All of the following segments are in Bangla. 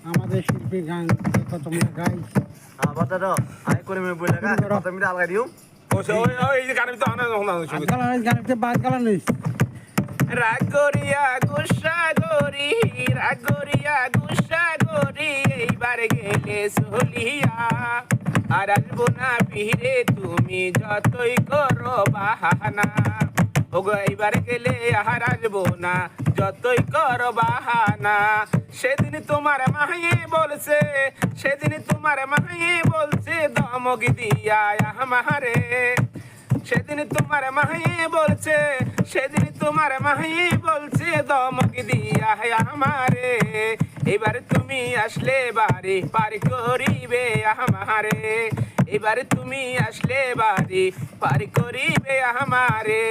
আমাদের শিল্পী গান দেখো তোমরা গাই বাতাটা আয় করে মে বলে গা কত মিনিট আলগা দিও গানটা বাদ গালা নেই রাগরিয়া গুসা গরি এইবার গেলে সলিয়া আর আসবো না ফিরে তুমি যতই করো বাহানা ওগো এইবার গেলে আর আসবো না যতই করো বাহানা সেদিন তোমার মাহিয়ে বলছে দমক দিয়া আমারে সেদিন তোমার মাহি বলছে দমক দিয়া আমারে এবার তুমি আসলে বাড়ি পার করিবে আমারে এবার তুমি আসলে বাড়ি পার করিবে আমারে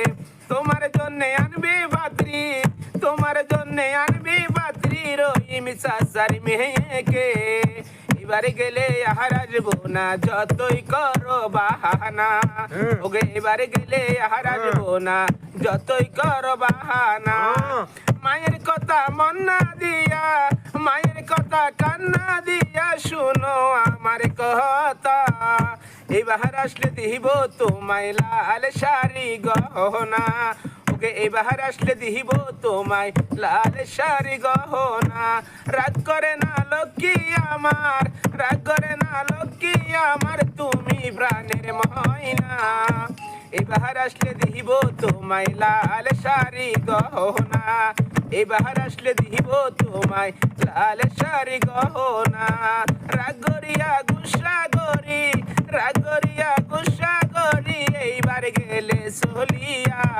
তোমার জন্যে আনবে বাত্রি রহিম সাসার মেয়েকে এবারে গেলে আর আসবো না যতই করো বাহানা ওগে এবারে গেলে আর আসবো না যতই করো বাহানা মায়ের কথা মন্না দিয়া মায়ের কথা কান্না দিয়া শুনো আমার কথা এবার আসলে দিব তোমায় লাল শাড়ি গহনা ওকে এবার আসলে দিব তোমায় লাল শাড়ি গহনা রাগ করে না লক্ষ্মী আমার তুমি প্রাণের ময়না এবার আসলে দিব তোমায় লাল শাড়ি গহনা এবার আসলে দিব তোমায় লাল শাড়ি গহনা রাগরিয়া গুসা গরি এইবার গেলে সলিয়া